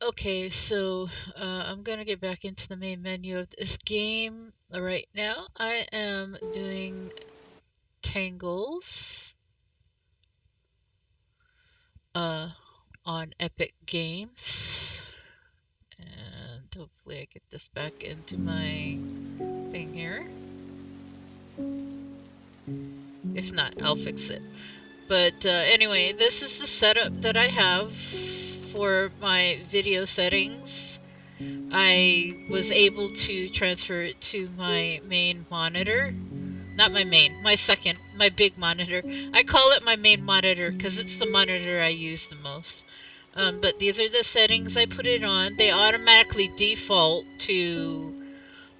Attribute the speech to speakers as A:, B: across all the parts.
A: Okay, so I'm gonna get back into the main menu of this game. Right now, I am doing Tangles uh, on Epic Games. And hopefully I get this back into my thing here. If not, I'll fix it. But anyway, this is the setup that I have for my video settings. I was able to transfer it to my main monitor. Not my main, my second, my big monitor. I call it my main monitor because it's the monitor I use the most. But these are the settings I put it on. They automatically default to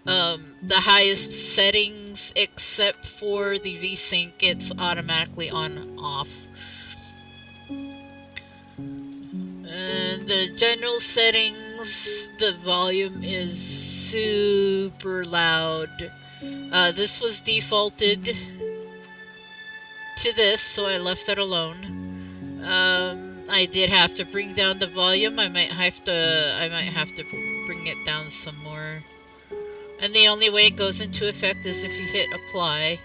A: the highest settings except for the VSync. It's automatically on off. And the general settings, the volume is super loud. This was defaulted to this, so I left it alone. I did have to bring down the volume. I might have to bring it down some more. And the only way it goes into effect is if you hit apply.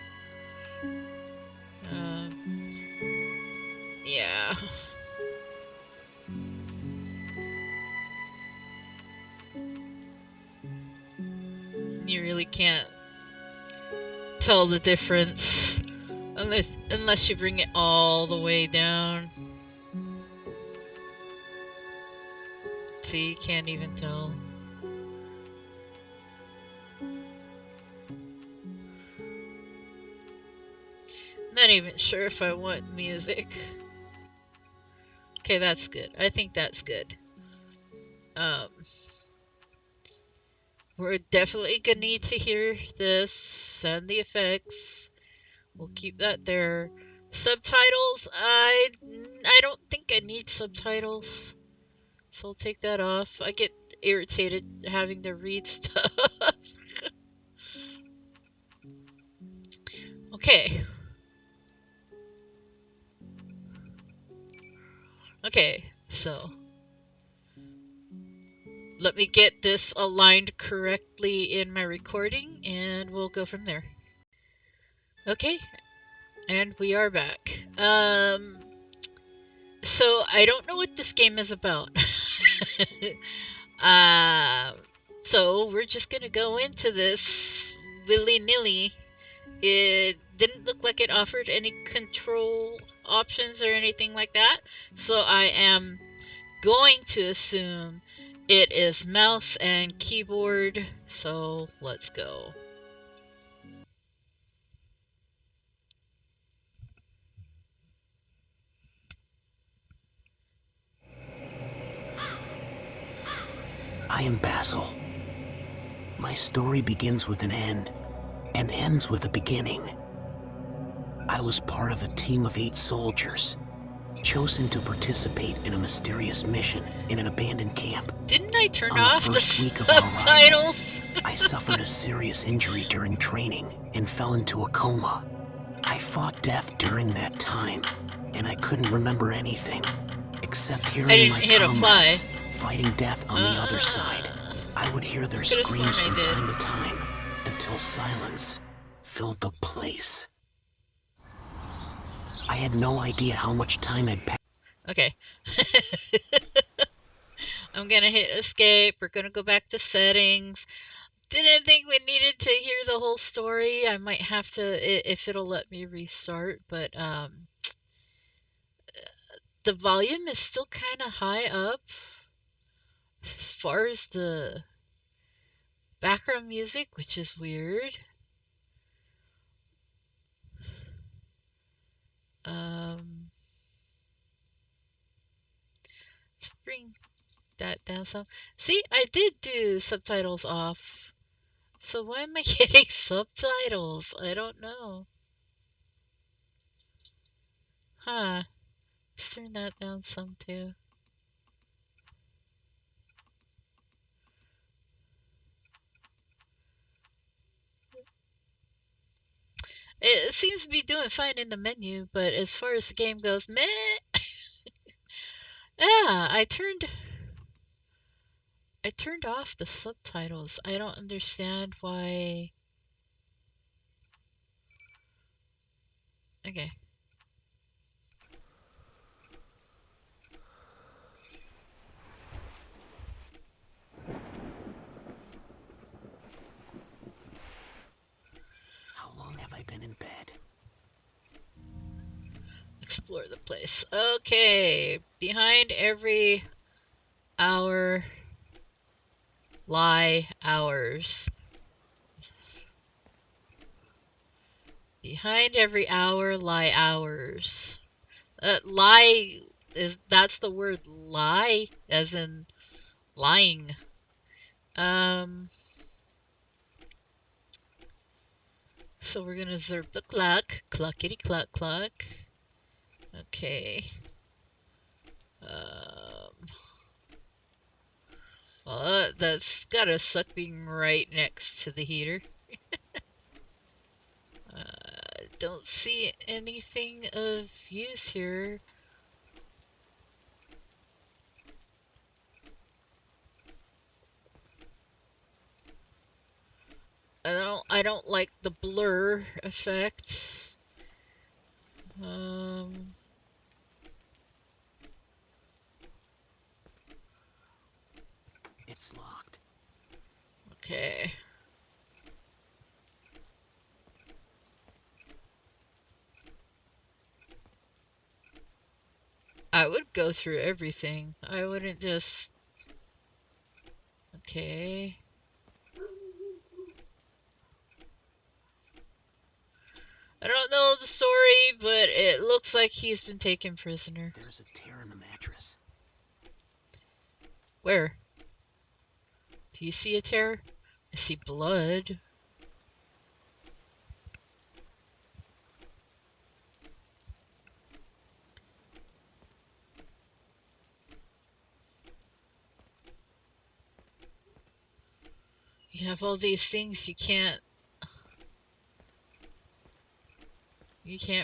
A: Yeah. You really can't tell the difference unless you bring it all the way down. See, you can't even tell. Not even sure if I want music. Okay, that's good. I think that's good. We're definitely gonna need to hear this and the effects. We'll keep that there. Subtitles, I don't think I need subtitles, so I'll take that off. I get irritated having to read stuff. Okay. Okay, so let me get this aligned correctly in my recording, and we'll go from there. Okay, and we are back. So I don't know what this game is about. uh, so we're just gonna go into this willy-nilly. It didn't look like it offered any control options or anything like that, so I am going to assume it is mouse and keyboard, so let's go.
B: I am Basil. My story begins with an end and ends with a beginning. I was part of a team of 8 soldiers, chosen to participate in a mysterious mission in an abandoned camp.
A: Didn't I turn
B: On the
A: off the
B: first week of our
A: subtitles?
B: arrival, I suffered a serious injury during training and fell into a coma. I fought death during that time, and I couldn't remember anything except hearing my comrades fighting death on the other side. I would hear their screams from time to time until silence filled the place. I had no idea how much time had passed.
A: Okay. I'm gonna hit escape. We're gonna go back to settings. Didn't think we needed to hear the whole story. I might have to, if it'll let me restart, but the volume is still kind of high up as far as the background music, which is weird. Let's bring that down some. See, I did do subtitles off. So why am I getting subtitles? I don't know. Huh. Let's turn that down some too. It seems to be doing fine in the menu, but as far as the game goes, meh. Yeah, I turned I turned off the subtitles. I don't understand why. Okay.
B: How long have I been in bed?
A: Explore the place. Okay. Behind every hour lie hours. Behind every hour lie hours. Lie that's the word lie, as in lying. Um, so we're gonna observe the clock. Cluckety cluck cluck. Okay. Um, well, that's gotta suck being right next to the heater. Don't see anything of use here. I don't like the blur effect. Um,
B: It's locked.
A: okay. I would go through everything. I wouldn't just. Okay. I don't know the story, but it looks like he's been taken prisoner.
B: There's a tear in the mattress.
A: Where? Do you see a tear? I see blood. You have all these things you can't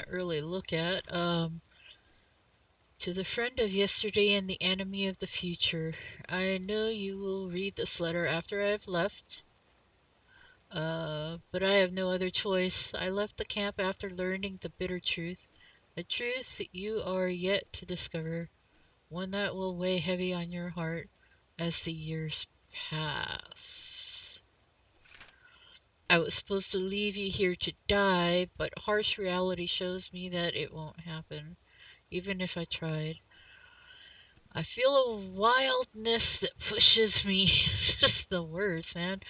A: really look at. To the friend of yesterday and the enemy of the future, I know you will read this letter after I have left. But I have no other choice. I left the camp after learning the bitter truth, a truth you are yet to discover, one that will weigh heavy on your heart as the years pass. I was supposed to leave you here to die, but harsh reality shows me that it won't happen, even if I tried. I feel a wildness that pushes me, just the words, man,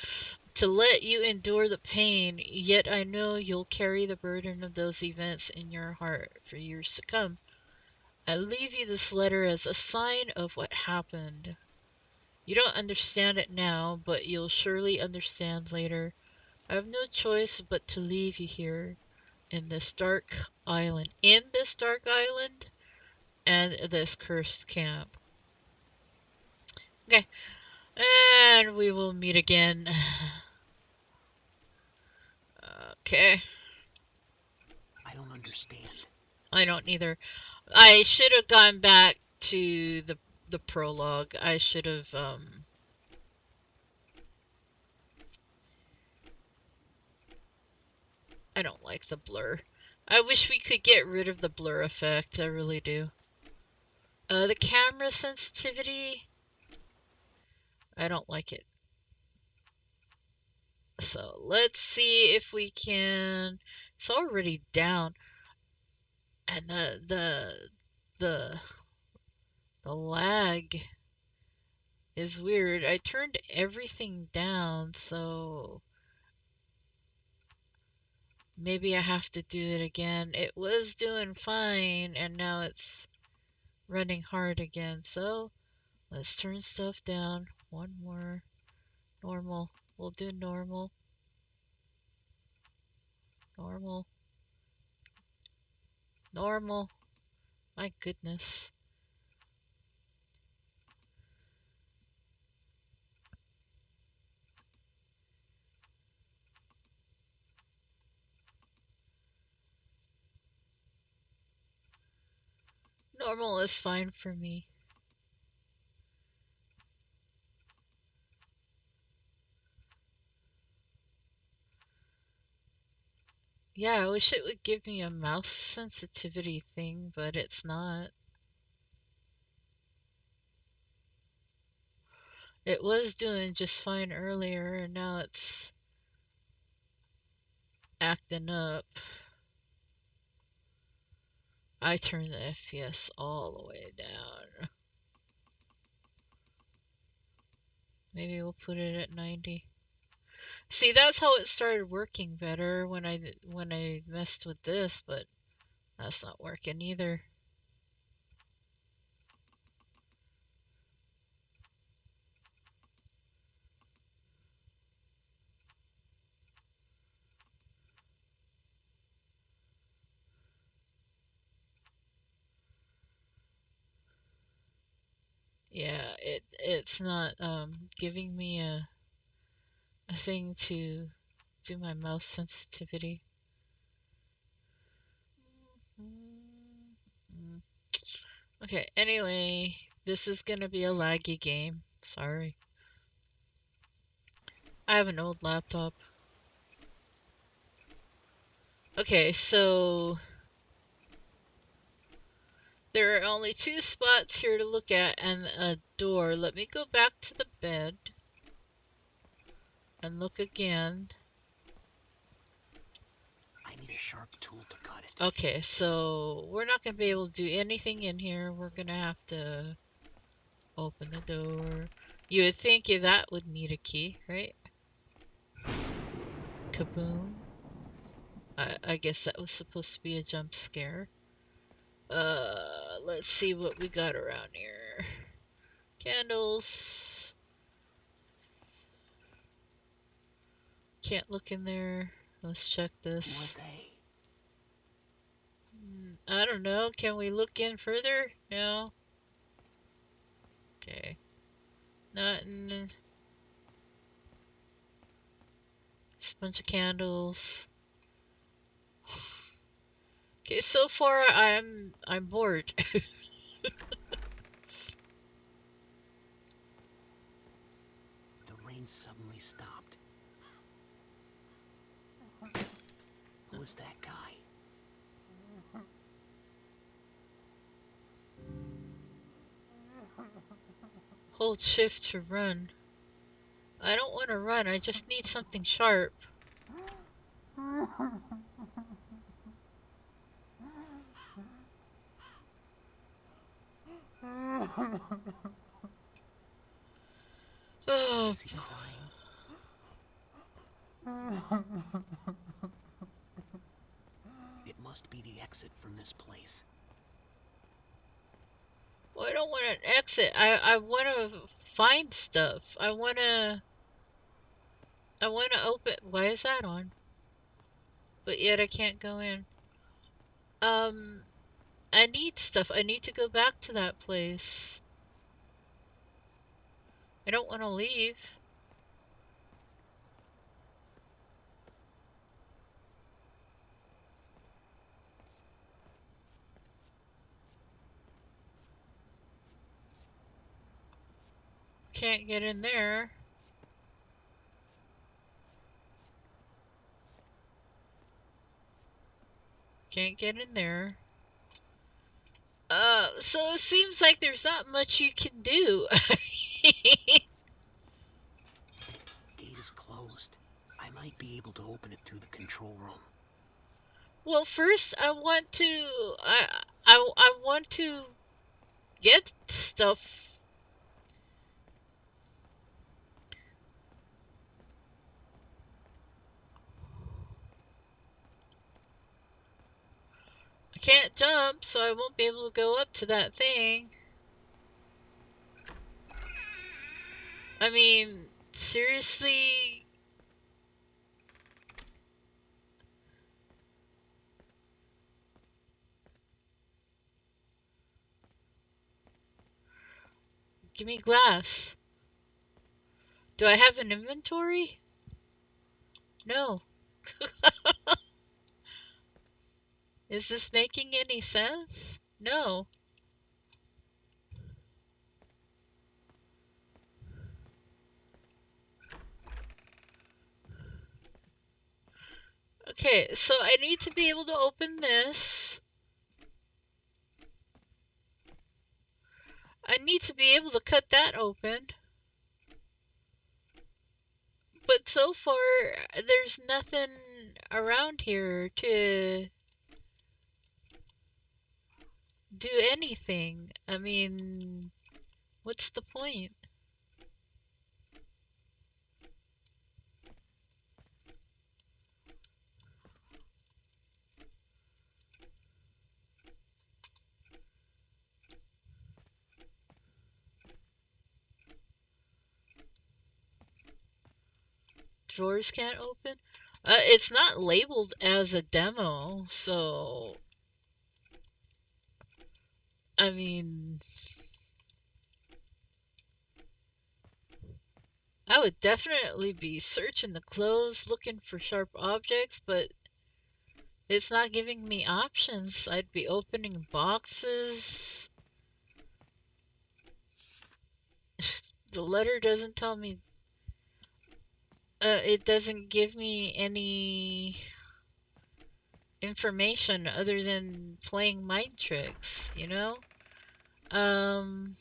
A: to let you endure the pain, yet I know you'll carry the burden of those events in your heart for years to come. I leave you this letter as a sign of what happened. You don't understand it now, but you'll surely understand later. I have no choice but to leave you here in this dark island, and this cursed camp. Okay, and we will meet again. Okay,
B: I don't understand.
A: I don't either. I should have gone back to the prologue. I should have I don't like the blur. I wish we could get rid of the blur effect. I really do. The camera sensitivity, I don't like it. So let's see if we can. It's already down, and the the lag is weird. I turned everything down, so maybe I have to do it again. It was doing fine, and now it's running hard again. So let's turn stuff down. One more. Normal. We'll do normal. Normal. Normal. My goodness. Normal is fine for me. Yeah, I wish it would give me a mouse sensitivity thing, but it's not. It was doing just fine earlier, and now it's acting up. I turned the FPS all the way down. Maybe we'll put it at 90. See, that's how it started working better when I messed with this, but that's not working either. Yeah, it's not giving me a thing to do my mouse sensitivity. Okay, anyway, this is gonna be a laggy game. Sorry. I have an old laptop. Okay, so there are only two spots here to look at and a door. Let me go back to the bed and look again.
B: I need a sharp tool to cut it.
A: Okay, so we're not going to be able to do anything in here. We're going to have to open the door. You would think that would need a key, right? Kaboom. I guess that was supposed to be a jump scare. Let's see what we got around here. Candles. Can't look in there. Let's check this.
B: Who are they?
A: I don't know. Can we look in further? No. Okay. Nothing. Just a bunch of candles. Okay, so far I'm bored.
B: The rain suddenly stopped. Who is that guy?
A: Hold shift to run. I don't want to run. I just need something sharp. Oh,
B: Is he crying? It must be the exit from this place.
A: well, I don't want an exit. I want to find stuff. I want to open. Why is that on? But yet I can't go in. Um, I need stuff. I need to go back to that place. I don't want to leave. Can't get in there. Can't get in there. So it seems like there's not much you can do.
B: Gate is closed. I might be able to open it through the control room.
A: Well, first I want to get stuff. I can't jump, so I won't be able to go up to that thing. I mean, seriously? Give me glass. Do I have an inventory? No. Is this making any sense? No. Okay, so I need to be able to open this. I need to be able to cut that open. But so far, there's nothing around here to do anything. I mean, what's the point? Drawers can't open? It's not labeled as a demo, so I mean, I would definitely be searching the clothes, looking for sharp objects, but it's not giving me options. I'd be opening boxes. The letter doesn't tell me, it doesn't give me any information other than playing mind tricks, you know? Um,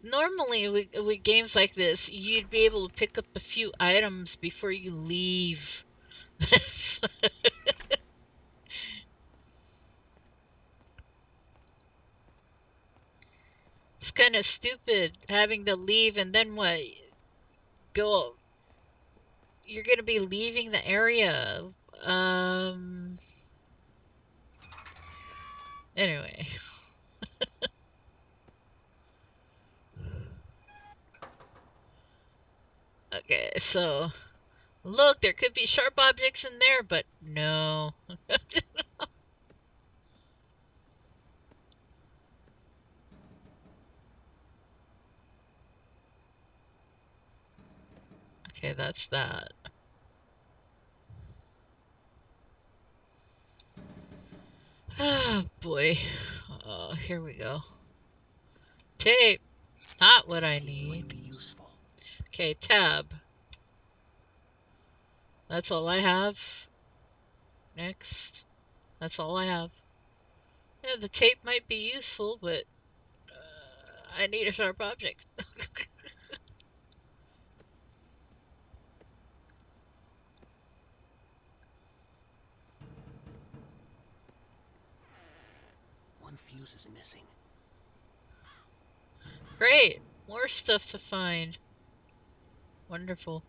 A: Normally with games like this, you'd be able to pick up a few items before you leave. It's kind of stupid having to leave and then what? Go. You're gonna be leaving the area. Um. Anyway. Okay, so look, there could be sharp objects in there, but no. Okay, that's that. Ah, boy. Oh, here we go. Tape. Not what
B: This
A: I
B: tape might
A: need.
B: be useful.
A: Okay, tab. That's all I have. Next. That's all I have. Yeah, the tape might be useful, but I need a sharp object.
B: One fuse is missing.
A: Great! More stuff to find. Wonderful.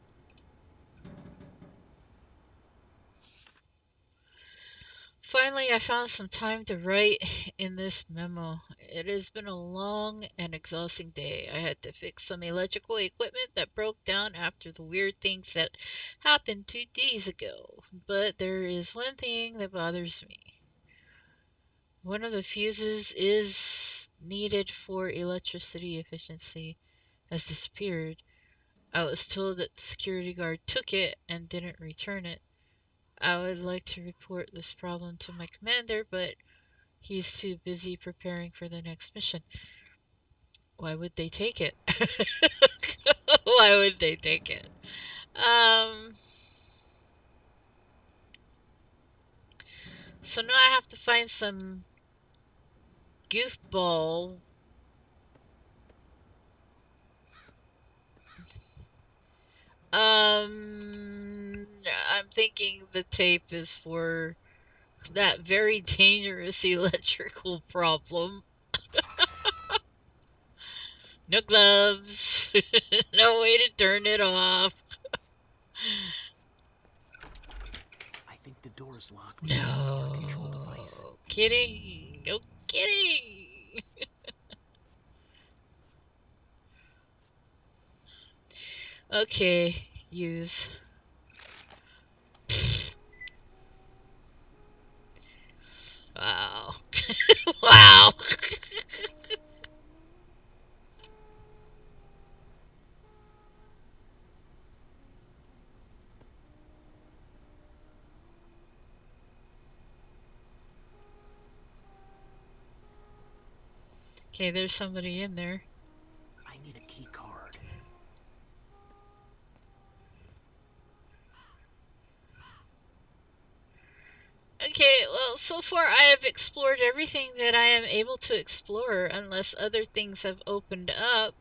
A: Finally, I found some time to write in this memo. It has been a long and exhausting day. I had to fix some electrical equipment that broke down after the weird things that happened 2 days ago. But there is one thing that bothers me. One of the fuses is needed for electricity efficiency has disappeared. I was told that the security guard took it and didn't return it. I would like to report this problem to my commander, but he's too busy preparing for the next mission. Why would they take it? Why would they take it? Um, so now I have to find some goofball. I'm thinking the tape is for that very dangerous electrical problem. No gloves, no way to turn it off.
B: I think the door is locked with a keyboard control device.
A: No kidding, no kidding. Okay, use. Wow. Wow. Okay, there's somebody in there.
B: I need a key card.
A: Okay, well, so far I have explored everything that I am able to explore, unless other things have opened up.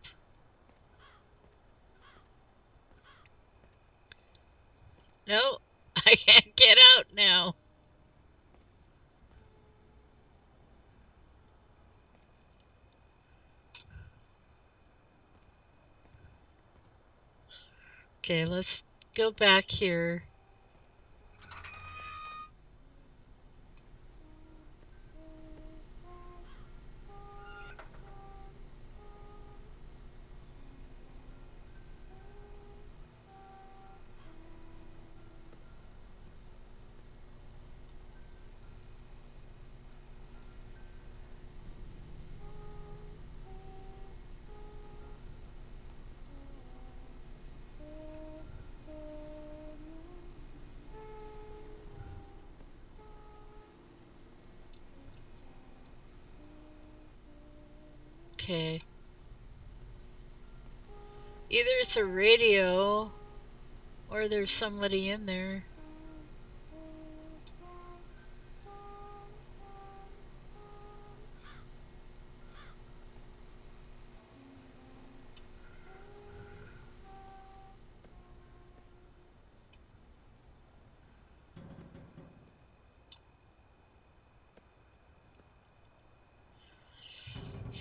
A: No, I can't get out now. Okay, let's go back here. Okay. Either it's a radio, or there's somebody in there.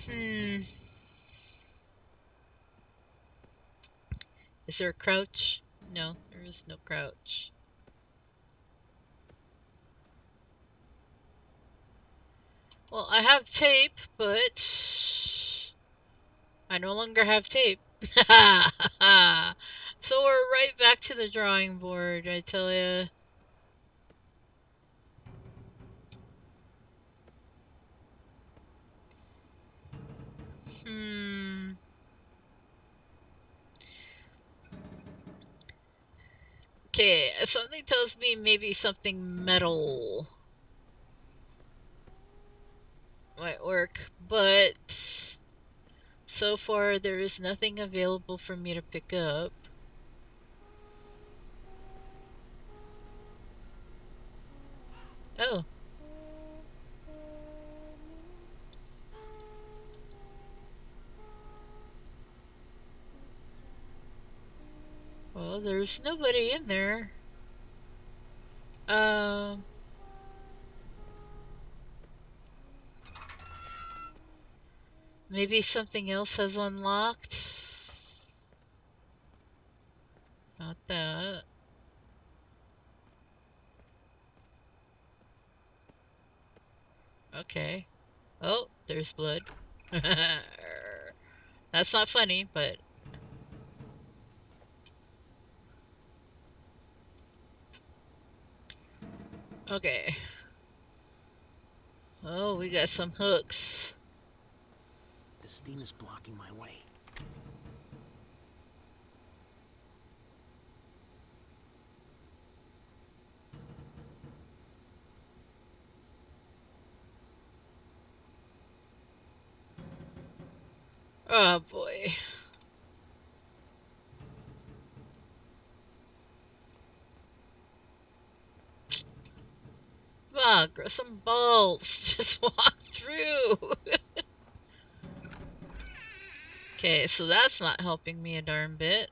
A: Hmm. Is there a crouch? No, there is no crouch. Well, I have tape, but I no longer have tape. So we're right back to the drawing board, I tell ya. Hmm. Okay, something tells me maybe something metal might work, but so far there is nothing available for me to pick up. Oh, well, there's nobody in there. Um, maybe something else has unlocked. Not that. Okay. Oh, there's blood. That's not funny, but okay. Oh, we got some hooks.
B: This theme is blocking my way.
A: Oh boy. Come on, grow some balls. Just walk through. Okay, so that's not helping me a darn bit.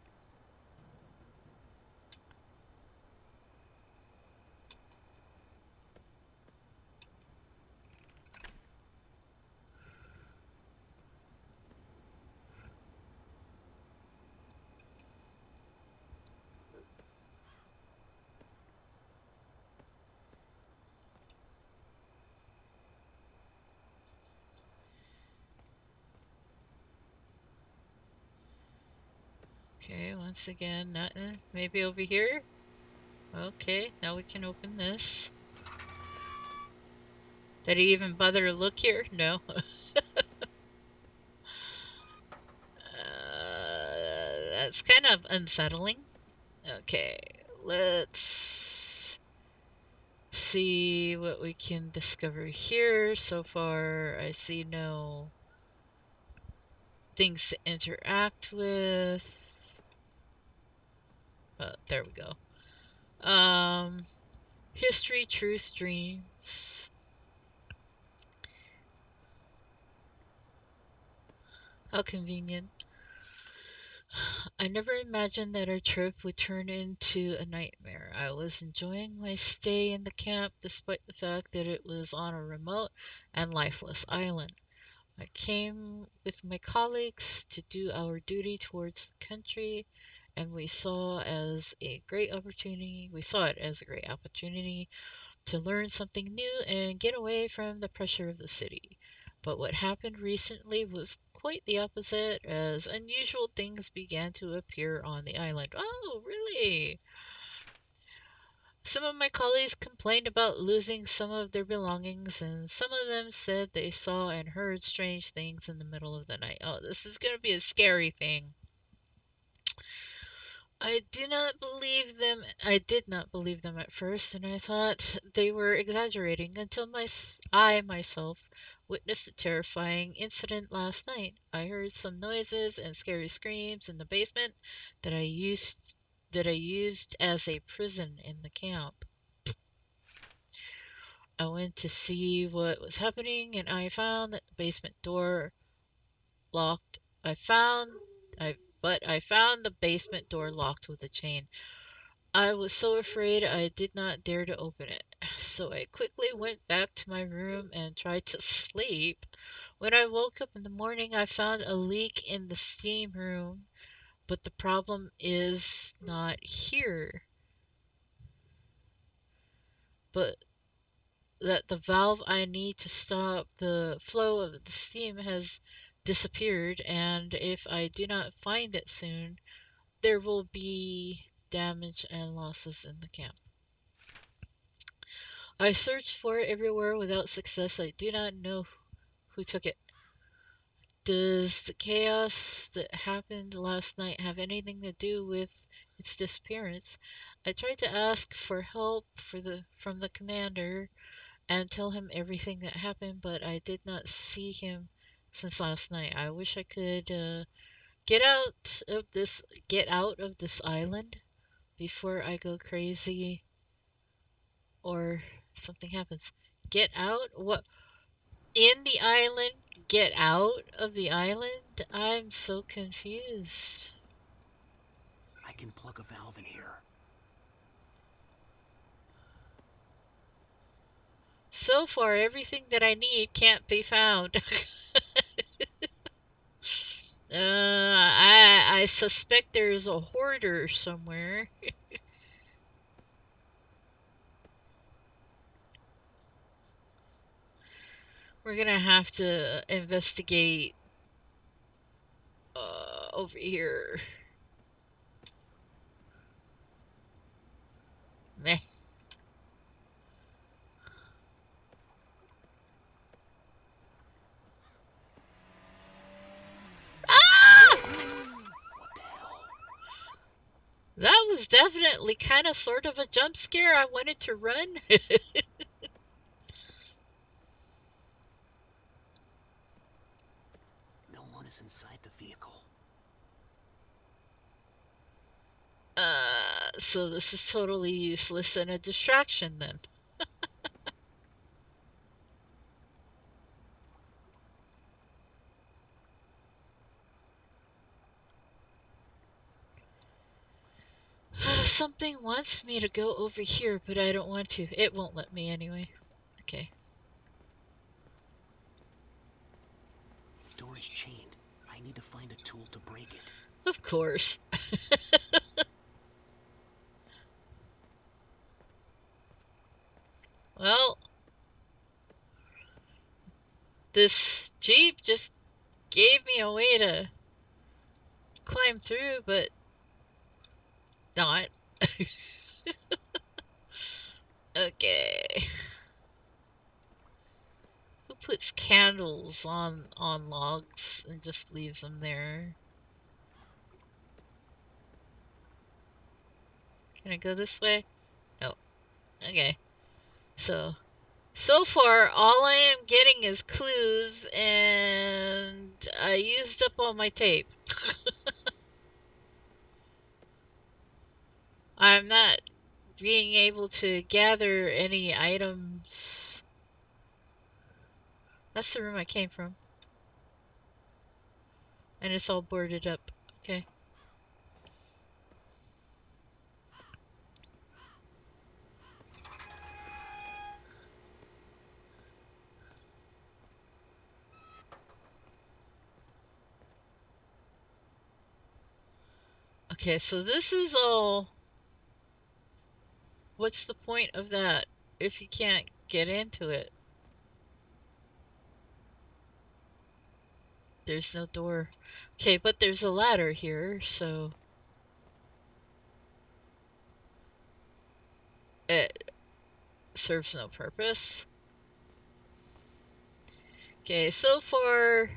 A: Okay, once again, nothing. Maybe over here? Okay, now we can open this. Did he even bother to look here? No. That's kind of unsettling. Okay, let's see what we can discover here. So far, I see no things to interact with. There we go. History, truth, dreams. How convenient. I never imagined that our trip would turn into a nightmare. I was enjoying my stay in the camp despite the fact that it was on a remote and lifeless island. I came with my colleagues to do our duty towards the country, and we saw it as a great opportunity to learn something new and get away from the pressure of the city. But what happened recently was quite the opposite, as unusual things began to appear on the island. Oh, really? Some of my colleagues complained about losing some of their belongings, and some of them said they saw and heard strange things in the middle of the night. Oh, this is going to be a scary thing. I did not believe them at first, and I thought they were exaggerating until I myself witnessed a terrifying incident last night. I heard some noises and scary screams in the basement that I used as a prison in the camp. I went to see what was happening, and I found that the basement door locked. I found the basement door locked with a chain. I was so afraid I did not dare to open it, so I quickly went back to my room and tried to sleep. When I woke up in the morning, I found a leak in the steam room, but the problem is not here, but that the valve I need to stop the flow of the steam has disappeared, and if I do not find it soon, there will be damage and losses in the camp. I searched for it everywhere without success. I do not know who took it. Does the chaos that happened last night have anything to do with its disappearance? I tried to ask for help from the commander and tell him everything that happened, but I did not see him since last night. I wish I could get out of this island before I go crazy or something happens. Get out? What? In the island? Get out of the island? I'm so confused.
B: I can plug a valve in here.
A: So far, everything that I need can't be found. I suspect there's a hoarder somewhere. We're gonna have to investigate over here. Meh. Ah!
B: What the hell?
A: That was definitely kind of sort of a jump scare. I wanted to run.
B: No one is inside the vehicle.
A: So this is totally useless and a distraction then. Something wants me to go over here, but I don't want to. It won't let me anyway. Okay.
B: Door is chained. I need to find a tool to break it.
A: Of course. Well, this Jeep just gave me a way to climb through, but not. Okay. Who puts candles on logs and just leaves them there? Can I go this way? No. Okay. So far, all I am getting is clues, and I I used up all my tape. I'm not being able to gather any items. That's the room I came from. And it's all boarded up. Okay. Okay, so this is all... What's the point of that if you can't get into it? There's no door. Okay, but there's a ladder here, so... It serves no purpose. Okay, so far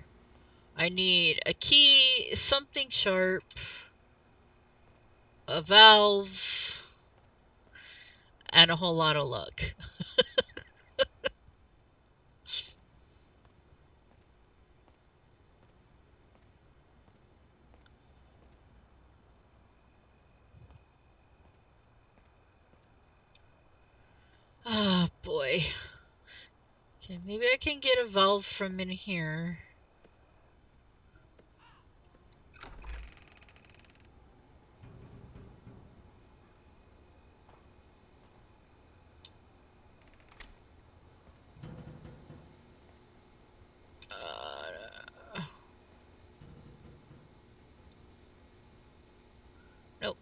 A: I need a key, something sharp, a valve, and a whole lot of luck. Ah, boy. Okay, maybe I can get a valve from in here. Uh, nope.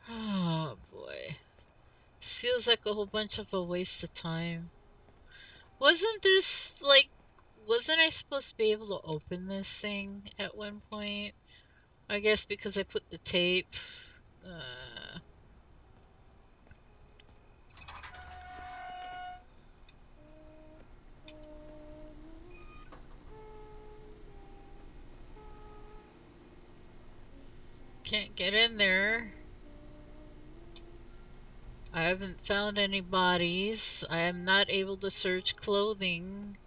A: Oh, boy. This feels like a whole bunch of a waste of time. Wasn't this, like, wasn't I supposed to be able to open this thing at one point? I guess because I put the tape. Uh, can't get in there. I haven't found any bodies. I am not able to search clothing.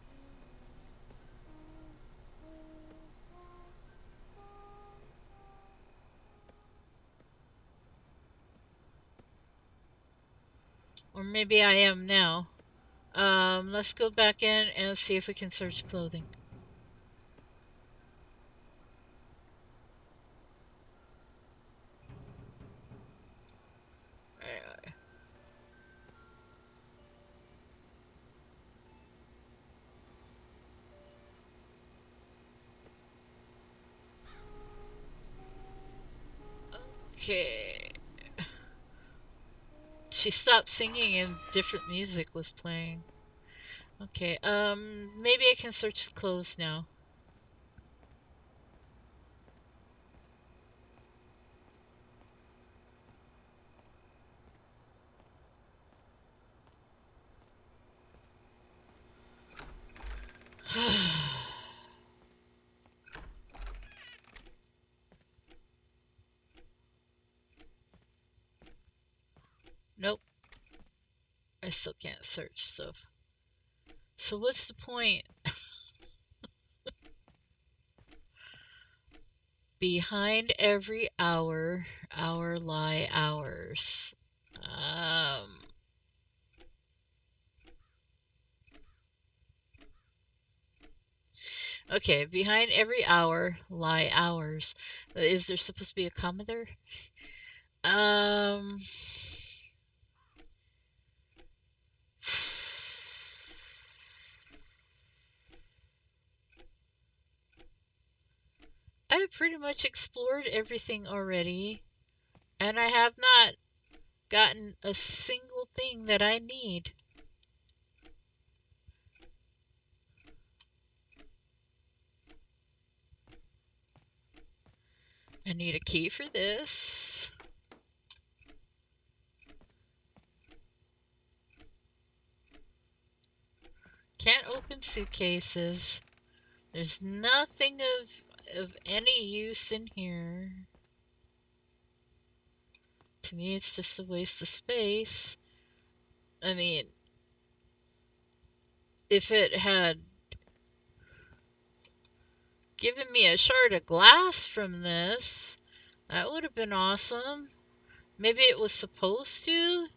A: Or maybe I am now. Let's go back in and see if we can search clothing. Okay. She stopped singing and different music was playing. Okay, maybe I can search the clothes now. Nope, I still can't search stuff. So what's the point? Behind every hour, lie hours. Um, okay, behind every hour, lie hours. Is there supposed to be a comma there? Um, I've pretty much explored everything already, and I have not gotten a single thing that I need. I need a key for this. in suitcases. There's nothing of any use in here. To me, it's just a waste of space. I mean, if it had given me a shard of glass from this, that would have been awesome. Maybe it was supposed to.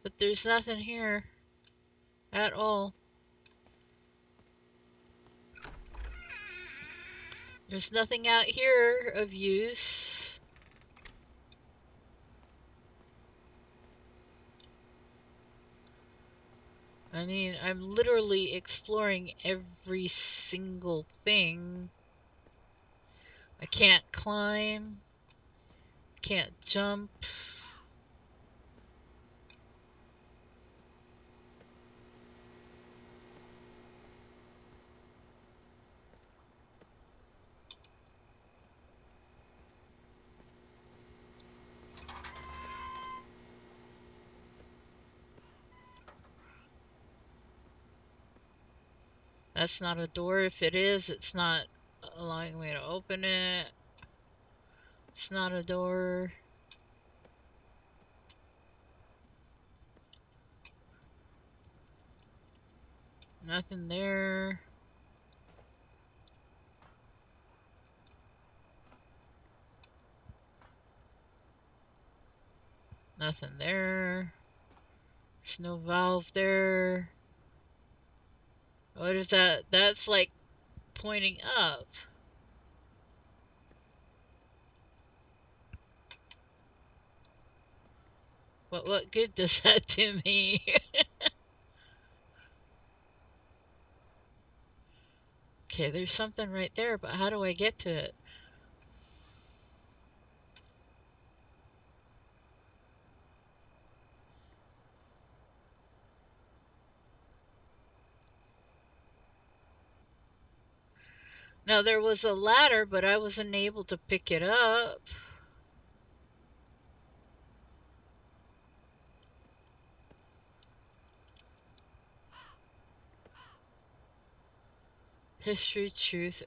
A: But there's nothing here at all. There's nothing out here of use. I mean, I'm literally exploring every single thing. I can't climb, can't jump. That's not a door. If it is, it's not allowing me to open it. It's not a door. Nothing there. Nothing there. There's no valve there. What is that? That's like pointing up. What good does that do me? Okay, there's something right there, but how do I get to it? Now, there was a ladder, but I wasn't able to pick it up. History, truth,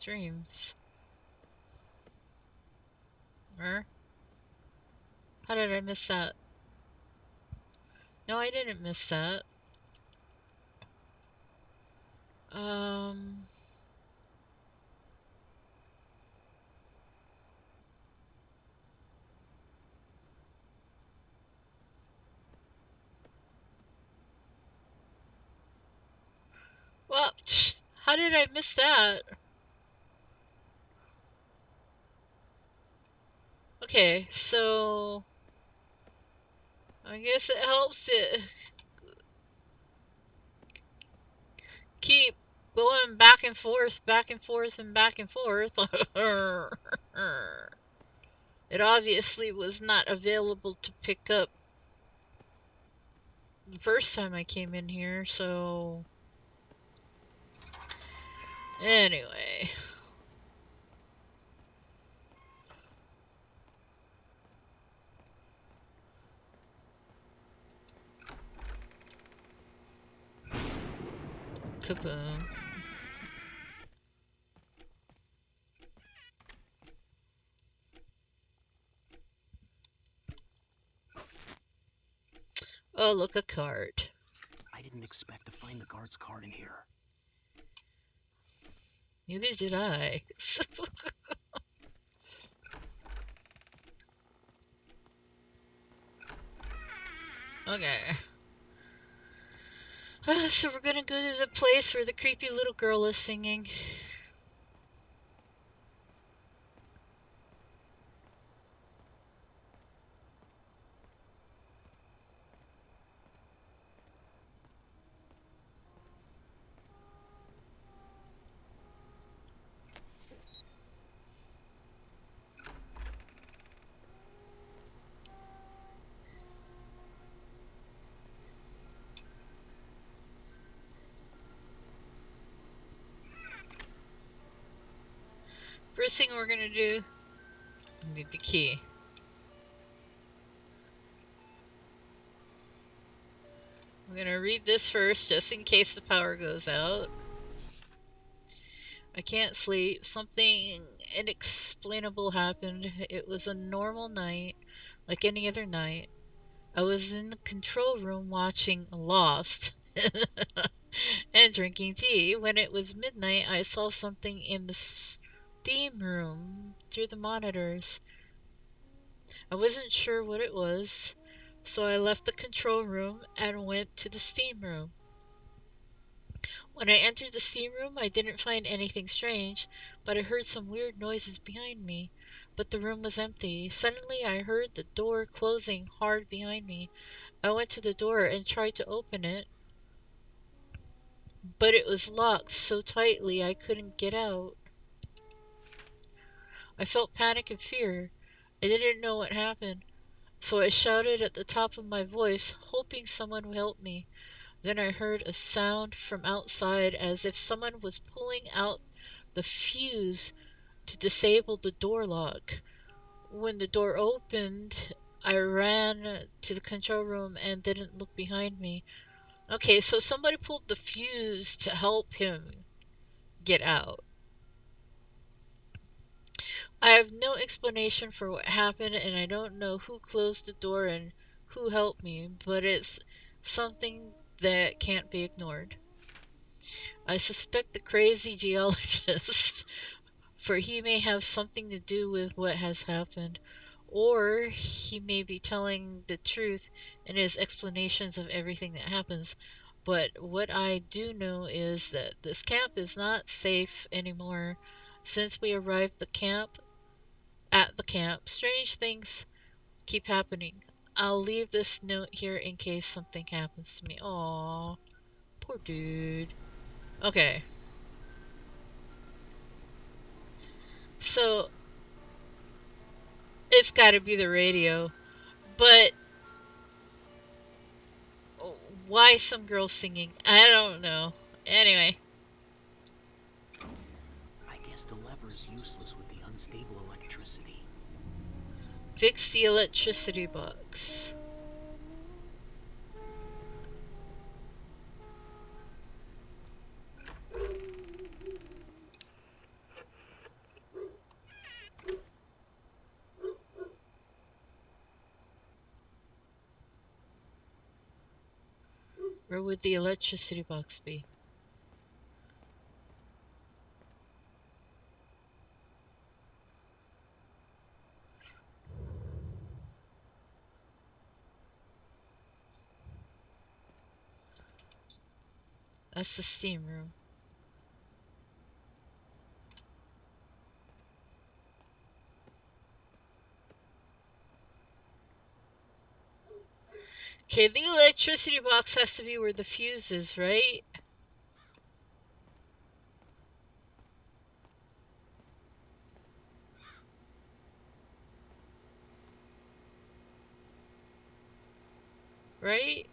A: dreams. How did I miss that? No, I didn't miss that. Um, well, how did I miss that? Okay, so I guess it helps it keep going back and forth, back and forth, and back and forth. It obviously was not available to pick up the first time I came in here, so anyway. Kaboom. Oh, look, a card.
B: I didn't expect to find the guard's card in here.
A: Neither did I. Okay. So we're gonna go to the place where the creepy little girl is singing. first thing we're gonna do, need the key. I'm gonna read this first, just in case the power goes out. I can't sleep. Something inexplainable happened. It was a normal night, like any other night. I was in the control room watching Lost and drinking tea. When it was midnight, I saw something in the steam room through the monitors. I wasn't sure what it was, so I left the control room and went to the steam room. When I entered the steam room, I didn't find anything strange, but I heard some weird noises behind me. But the room was empty. Suddenly, I heard the door closing hard behind me. I went to the door and tried to open it, but it was locked so tightly I couldn't get out. I felt panic and fear. I didn't know what happened, so I shouted at the top of my voice, hoping someone would help me. Then I heard a sound from outside as if someone was pulling out the fuse to disable the door lock. When the door opened, I ran to the control room and didn't look behind me. Okay, so somebody pulled the fuse to help him get out. I have no explanation for what happened, and I don't know who closed the door and who helped me, but it's something that can't be ignored. I suspect the crazy geologist, for he may have something to do with what has happened, or he may be telling the truth in his explanations of everything that happens. But what I do know is that this camp is not safe anymore. Since we arrived at the camp, strange things keep happening. I'll leave this note here in case something happens to me. Aww, poor dude. Okay, so it's gotta be the radio. But why some girls singing? I don't know. Anyway,
B: I guess the lever is useless with the unstable electricity.
A: fix the electricity box. Where would the electricity box be? That's the steam room. Okay, the electricity box has to be where the fuse is, right? Right?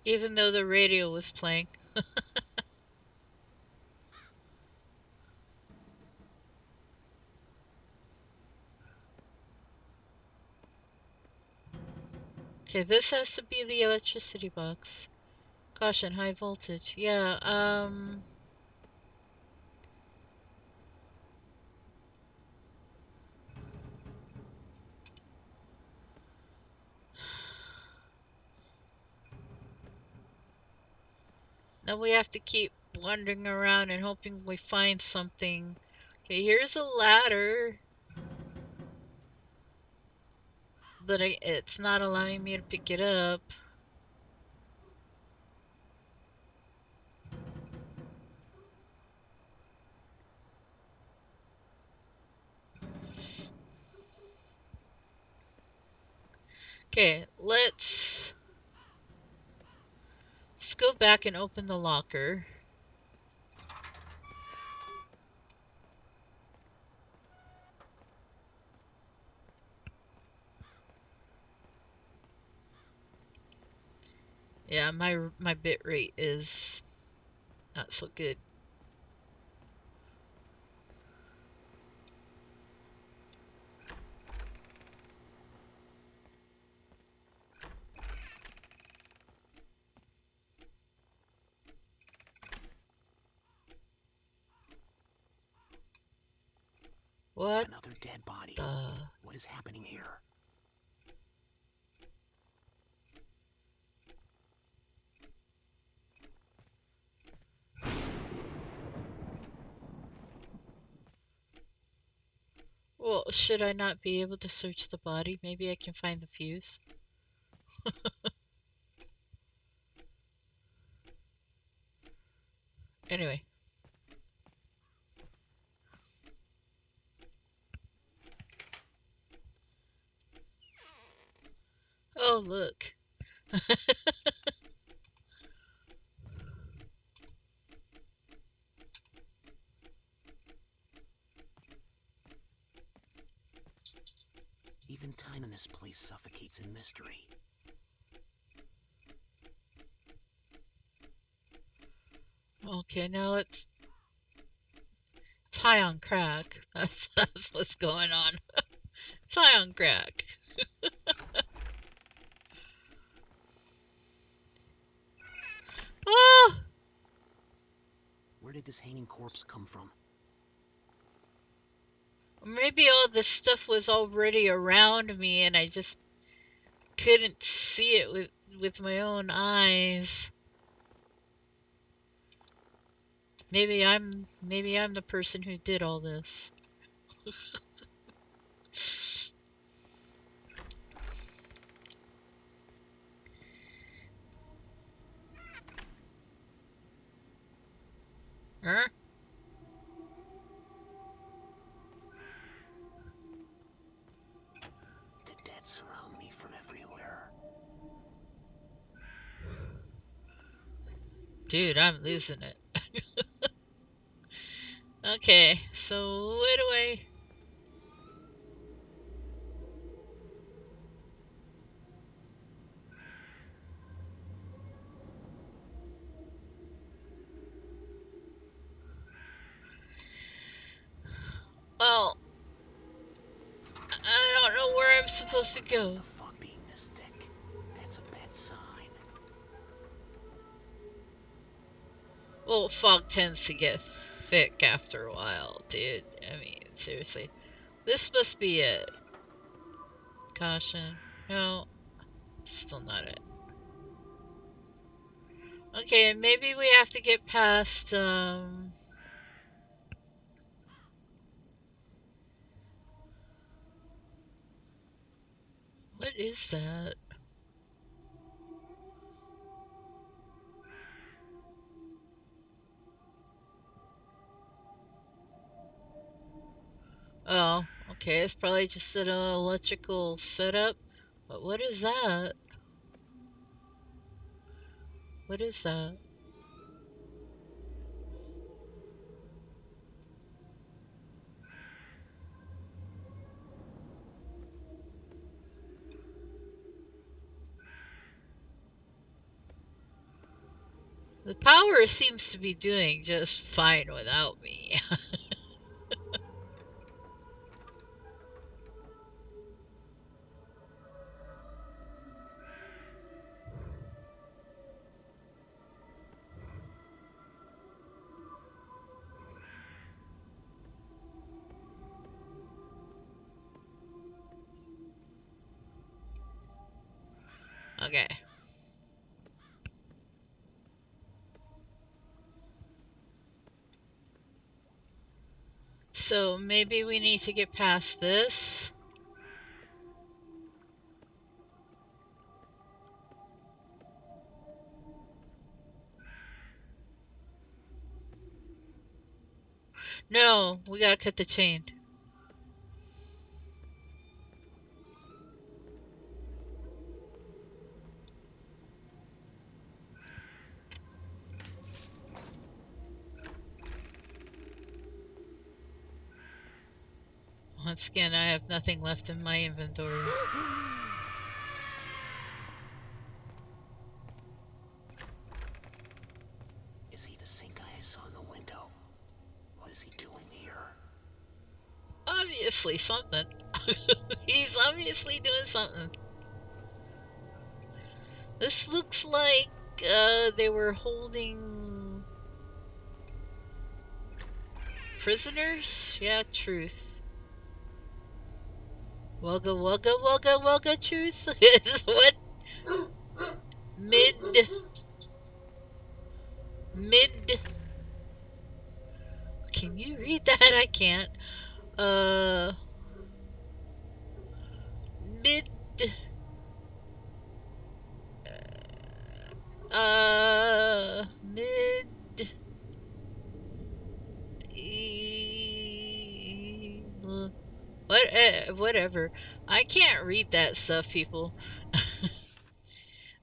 A: Even though the radio was playing. Okay, this has to be the electricity box. Caution, high voltage. Yeah, now we have to keep wandering around and hoping we find something. Okay, here's a ladder, but it's not allowing me to pick it up. Okay, let's go back back and open the locker. Yeah, my bit rate is not so good. What
B: Another dead body.
A: the?
B: What is happening here?
A: Well, should I not be able to search the body? Maybe I can find the fuse. Anyway. Oh, look.
B: Even time in this place suffocates in mystery.
A: Okay, now it's high on crack. That's what's going on. It's high on crack. Oh!
B: Where did this hanging corpse come from?
A: Maybe all this stuff was already around me and I just couldn't see it with my own eyes. Maybe I'm the person who did all this. Huh?
B: The dead surround me from everywhere.
A: Dude, I'm losing it. Okay, so where do I... Well, I don't know where I'm supposed to go.
B: The fog being this thick, that's a bad sign.
A: Well, fog tends to get thick after a while, dude. I mean, seriously. This must be it. Caution. No, still not it. Okay, maybe we have to get past, what is that? Oh, okay, it's probably just an electrical setup. But what is that? What is that? The power seems to be doing just fine without me. Okay. So maybe we need to get past this. No, we gotta cut the chain. Once again, I have nothing left in my inventory.
B: Is he the same guy I saw in the window? What is he doing here?
A: Obviously something. He's obviously doing something. This looks like they were holding prisoners? Yeah, truth. Wugga wugga wugga wugga truth is what? Mid mid Can you read that? I can't. Uh mid mid whatever. I can't read that stuff, people.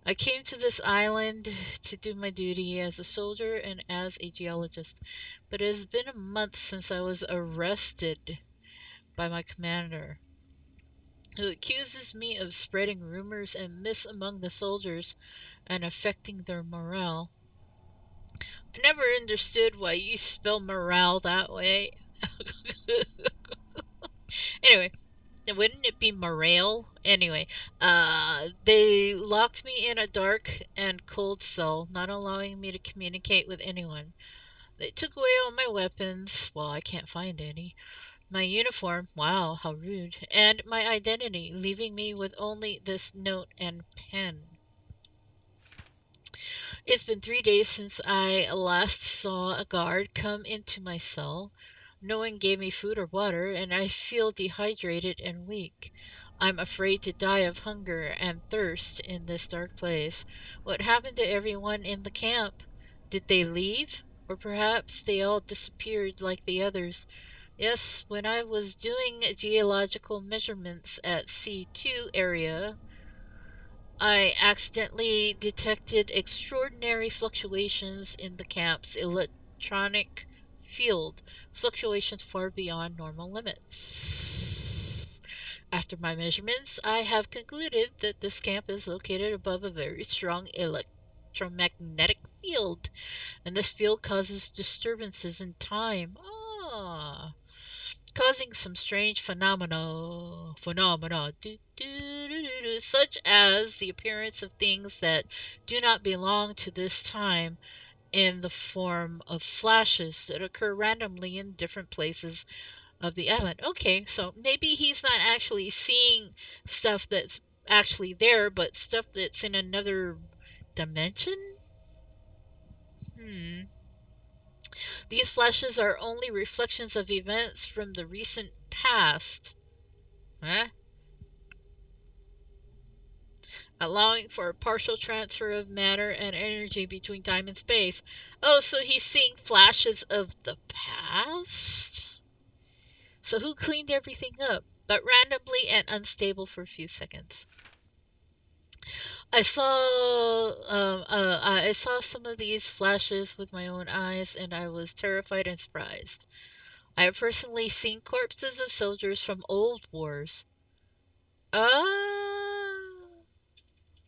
A: I came to this island to do my duty as a soldier and as a geologist, but it has been a month since I was arrested by my commander, who accuses me of spreading rumors and myths among the soldiers and affecting their morale. I never understood why you spell morale that way. Anyway, wouldn't it be morale? Anyway, they locked me in a dark and cold cell, not allowing me to communicate with anyone. They took away all my weapons. Well, I can't find any. My uniform, wow, how rude, and my identity, leaving me with only this note and pen. It's been 3 days since I last saw a guard come into my cell. No one gave me food or water, and I feel dehydrated and weak. I'm afraid to die of hunger and thirst in this dark place. What happened to everyone in the camp? Did they leave? Or perhaps they all disappeared like the others. Yes, when I was doing geological measurements at C2 area, I accidentally detected extraordinary fluctuations in the camp's electronic field, fluctuations far beyond normal limits. After my measurements, I have concluded that this camp is located above a very strong electromagnetic field, and this field causes disturbances in time. Causing some strange phenomena, such as the appearance of things that do not belong to this time in the form of flashes that occur randomly in different places of the island. Okay, so maybe he's not actually seeing stuff that's actually there, but stuff that's in another dimension? Hmm. These flashes are only reflections of events from the recent past. Huh? Allowing for a partial transfer of matter and energy between time and space. Oh, so he's seeing flashes of the past? So who cleaned everything up, but randomly and unstable for a few seconds? I saw some of these flashes with my own eyes, and I was terrified and surprised. I have personally seen corpses of soldiers from old wars. Ah.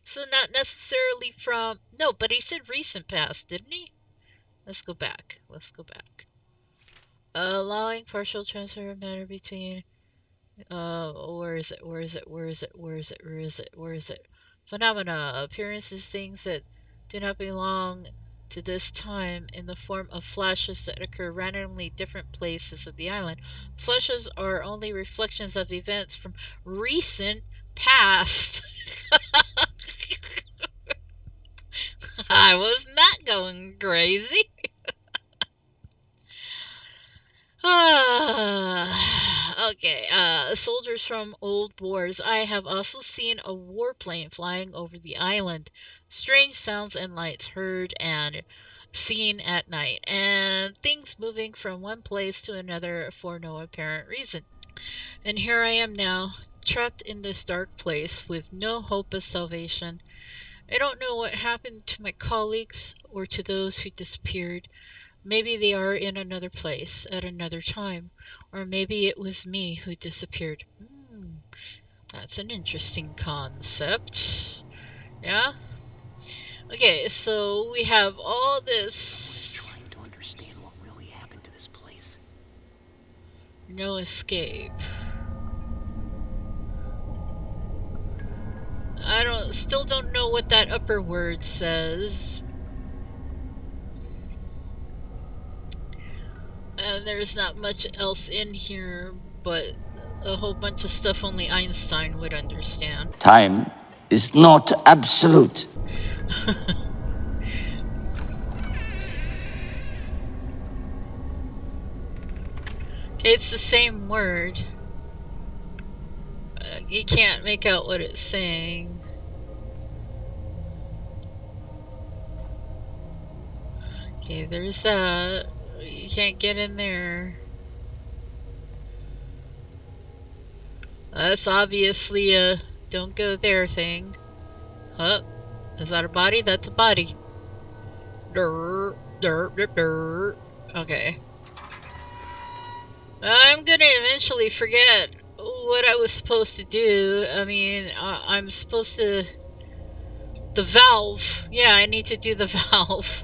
A: So not necessarily from... No, but he said recent past, didn't he? Let's go back. Let's go back. Allowing partial transfer of matter between... where is it? Where is it? Where is it? Where is it? Where is it? Where is it? Phenomena. Appearances, things that do not belong to this time in the form of flashes that occur randomly different places of the island. Flashes are only reflections of events from recent past. I was not going crazy. Okay, soldiers from old wars. I have also seen a warplane flying over the island. Strange sounds and lights heard and seen at night, and things moving from one place to another for no apparent reason. And here I am now, trapped in this dark place with no hope of salvation. I don't know what happened to my colleagues or to those who disappeared. Maybe they are in another place at another time, or maybe it was me who disappeared. That's an interesting concept. Yeah? Okay, so we have all this.
B: Someone's trying to understand what really happened to this place.
A: No escape. Still don't know what that upper word says. And there's not much else in here, but a whole bunch of stuff only Einstein would understand.
C: Time is not absolute.
A: Okay, it's the same word. You can't make out what it's saying. Okay, there's that. You can't get in there. That's obviously a don't go there thing. Huh? Is that a body? That's a body. Durr, durr, durr, durr. Okay. I'm gonna eventually forget what I was supposed to do. I mean, I'm supposed to... The valve. Yeah, I need to do the valve.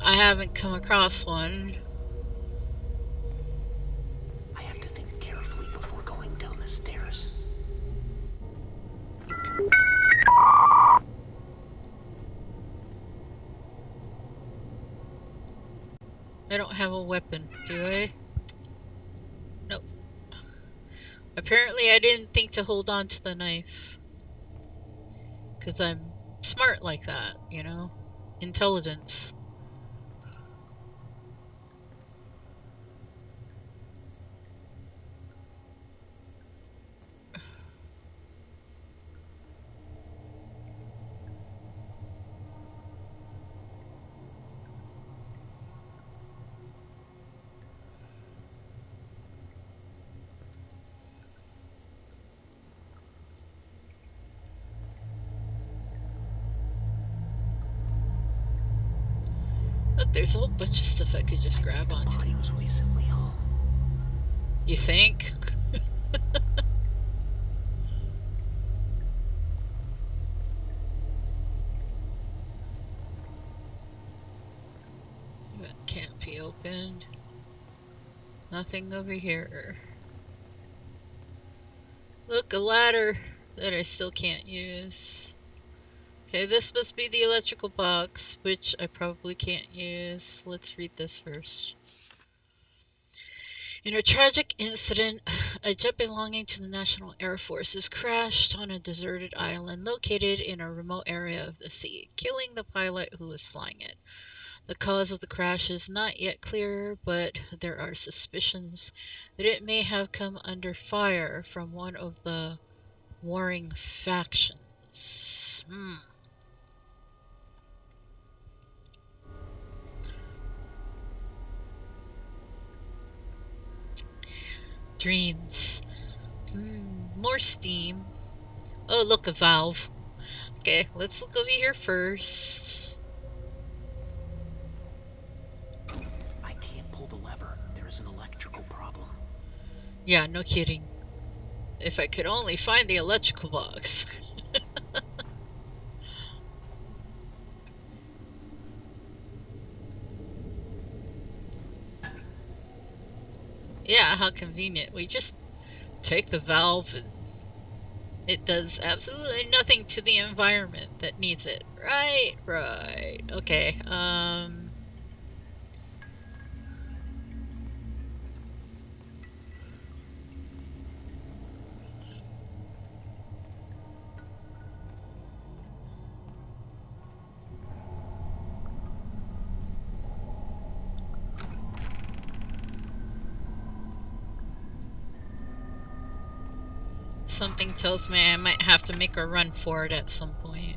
A: I haven't come across one.
B: I have to think carefully before going down the stairs.
A: I don't have a weapon, do I? Nope. Apparently I didn't think to hold on to the knife. Because I'm smart like that, you know? Intelligence. Look, there's a whole bunch of stuff I could just grab onto.
B: The body was recently home.
A: You think? That can't be opened. Nothing over here. Look, a ladder that I still can't use. Okay, this must be the electrical box, which I probably can't use. Let's read this first. In a tragic incident, a jet belonging to the National Air Forces crashed on a deserted island located in a remote area of the sea, killing the pilot who was flying it. The cause of the crash is not yet clear, but there are suspicions that it may have come under fire from one of the warring factions. Dreams. More steam. Oh, look, a valve. Okay, let's look over here first.
B: I can't pull the lever. There is an electrical problem.
A: Yeah, no kidding. If I could only find the electrical box. Yeah, how convenient. We just take the valve and it does absolutely nothing to the environment that needs it. Right, right. Okay, something tells me I might have to make a run for it at some point.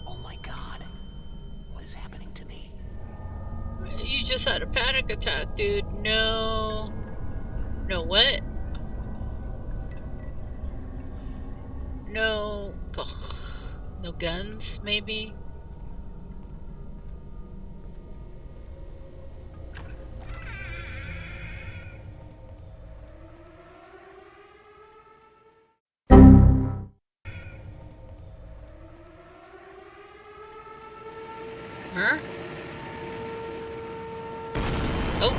B: Oh my god. What is happening to me?
A: You just had a panic attack, dude. No. No, what? No. Ugh. No guns, maybe? Huh? Oh,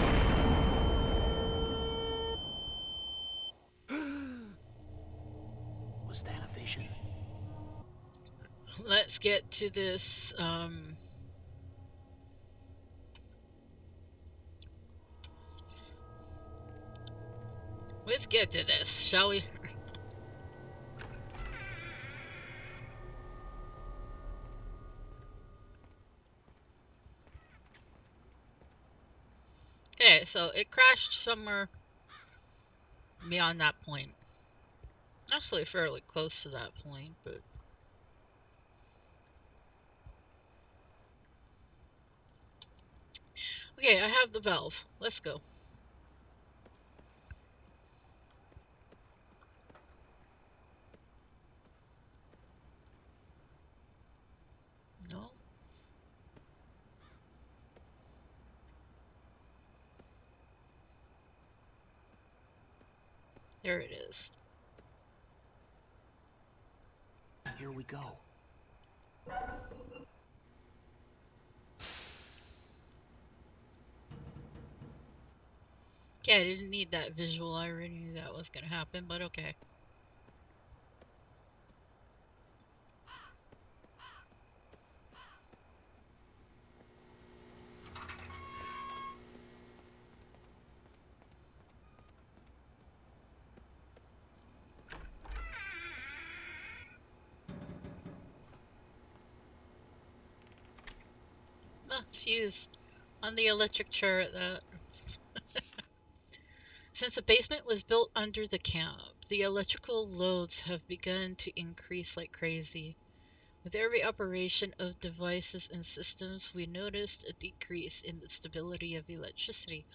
B: Was that a vision?
A: let's get to this, let's get to this, shall we? Okay, so it crashed somewhere beyond that point. Actually, fairly close to that point, but... Okay, I have the valve. Let's go. No? There it is.
B: Here we go.
A: Yeah, I didn't need that visual. I already knew that was gonna happen, but okay. Ah, fuse. On the electric chair at that. Since the basement was built under the camp, the electrical loads have begun to increase like crazy. With every operation of devices and systems, we noticed a decrease in the stability of electricity.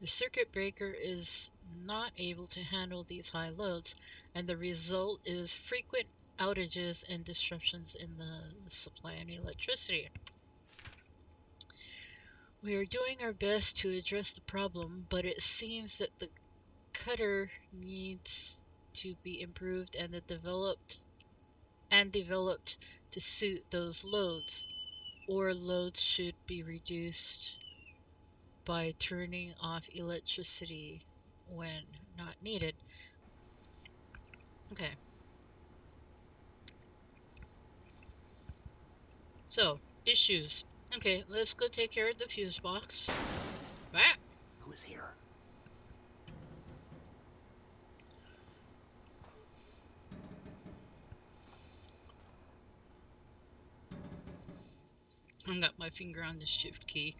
A: The circuit breaker is not able to handle these high loads, and the result is frequent outages and disruptions in the supply of electricity. We are doing our best to address the problem, but it seems that the cutter needs to be improved and developed to suit those loads, or loads should be reduced by turning off electricity when not needed. Okay, so issues. Okay, let's go take care of the fuse box. Ah,
B: Who is here?
A: I got my finger on the shift key.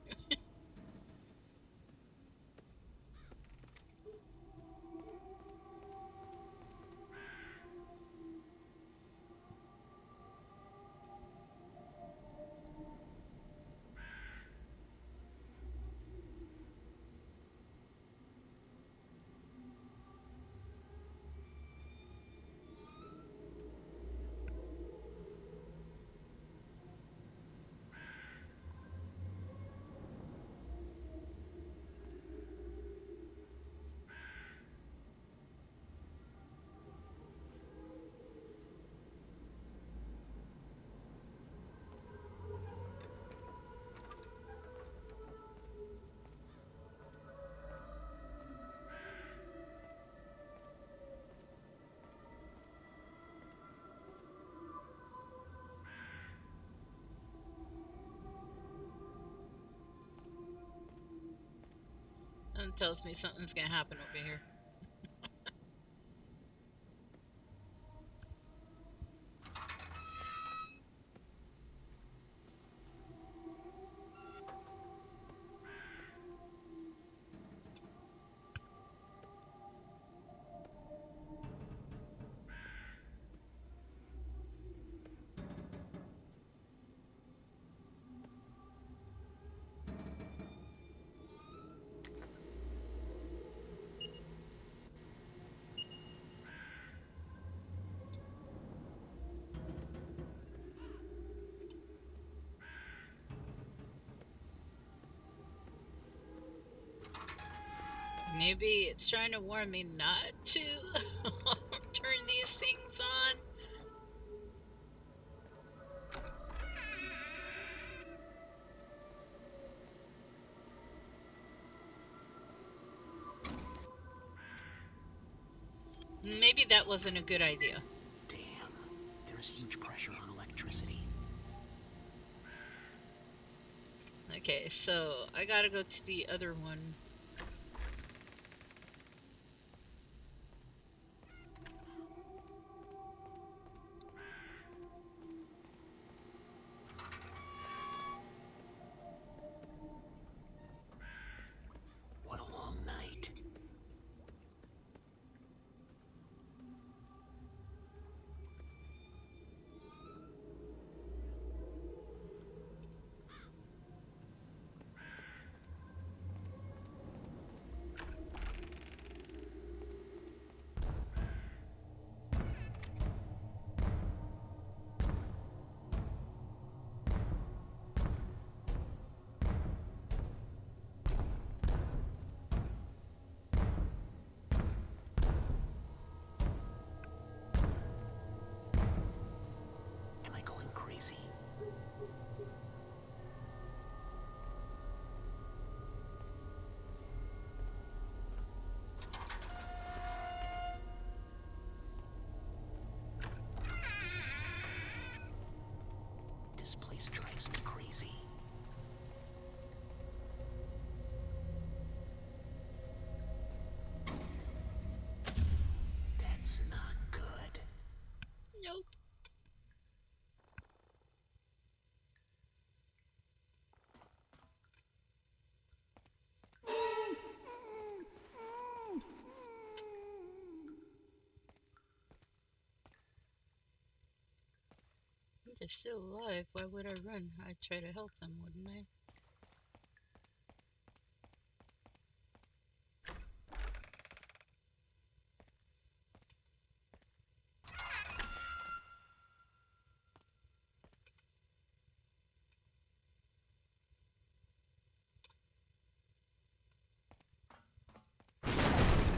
A: That tells me something's gonna happen over here. Maybe it's trying to warn me not to turn these things on. Maybe that wasn't a good idea.
B: Damn, there's huge pressure on electricity.
A: Okay, so I gotta go to the other one.
B: What a long night. Am I going crazy? This place drives me crazy. That's not good.
A: Nope. They're still alive. Why would I run? I'd try to help them, wouldn't I?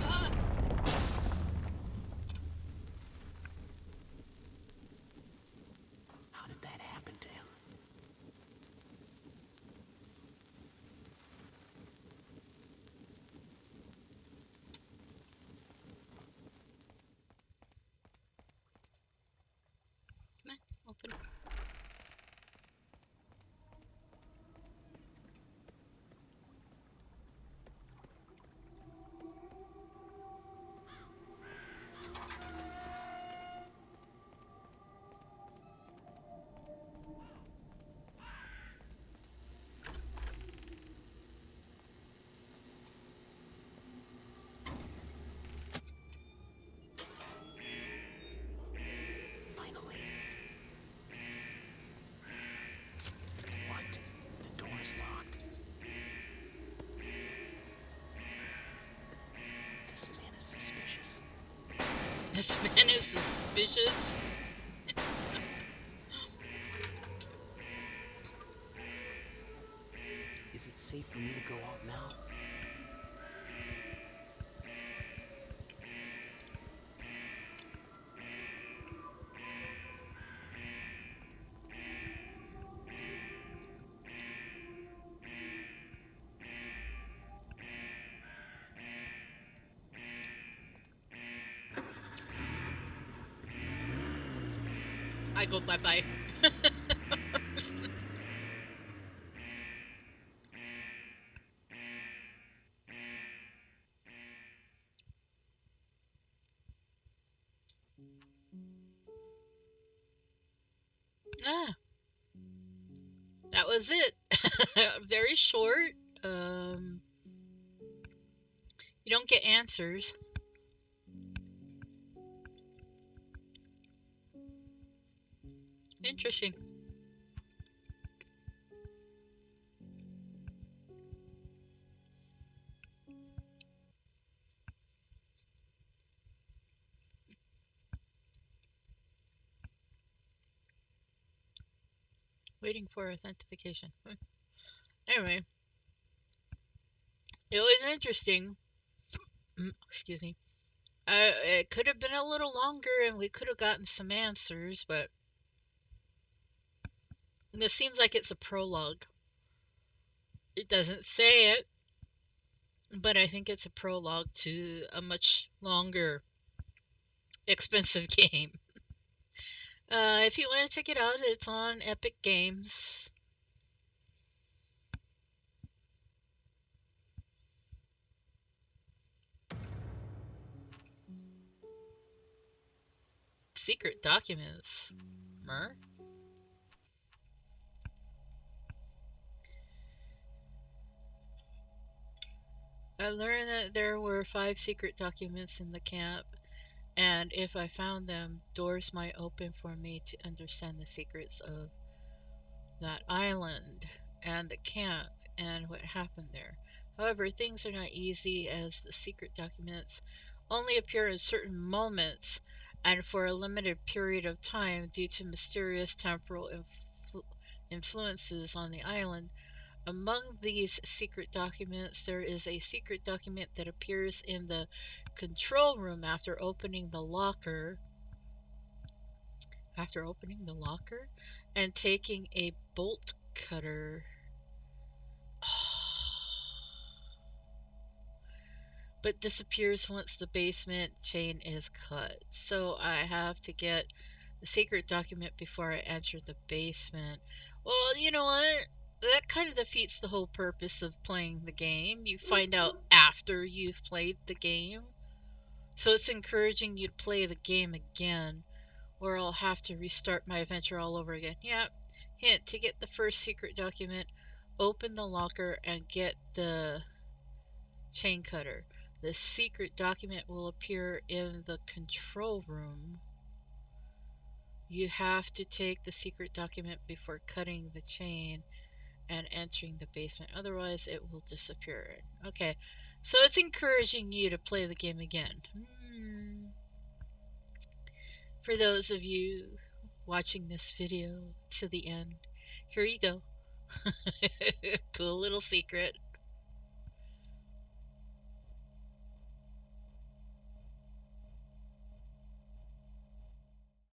A: Ah!
B: How did that happen to him?
A: Come on, open.
B: Finally. What? The door is locked. This man is suspicious.
A: This man is suspicious.
B: Is it safe for me to go out now?
A: I go bye-bye. Ah, that was it. Very short. Um, you don't get answers. Interesting. Waiting for authentication. Anyway, it was interesting. Excuse me. It could have been a little longer and we could have gotten some answers, but this seems like it's a prologue. It doesn't say it, but I think it's a prologue to a much longer, expensive game. If you want to check it out, it's on Epic Games. Secret documents. Mer? I learned that there were 5 secret documents in the camp, and if I found them, doors might open for me to understand the secrets of that island and the camp and what happened there. However, things are not easy as the secret documents only appear in certain moments and for a limited period of time due to mysterious temporal influences on the island. Among these secret documents, there is a secret document that appears in the control room after opening the locker and taking a bolt cutter. But disappears once the basement chain is cut. So I have to get the secret document before I enter the basement. Well, you know what? That kind of defeats the whole purpose of playing the game. You find out after you've played the game. So it's encouraging you to play the game again, or I'll have to restart my adventure all over again. Yeah. Hint, to get the first secret document, open the locker and get the chain cutter. The secret document will appear in the control room. You have to take the secret document before cutting the chain and entering the basement. Otherwise, it will disappear. Okay, so it's encouraging you to play the game again. For those of you watching this video to the end, here you go. Cool little secret.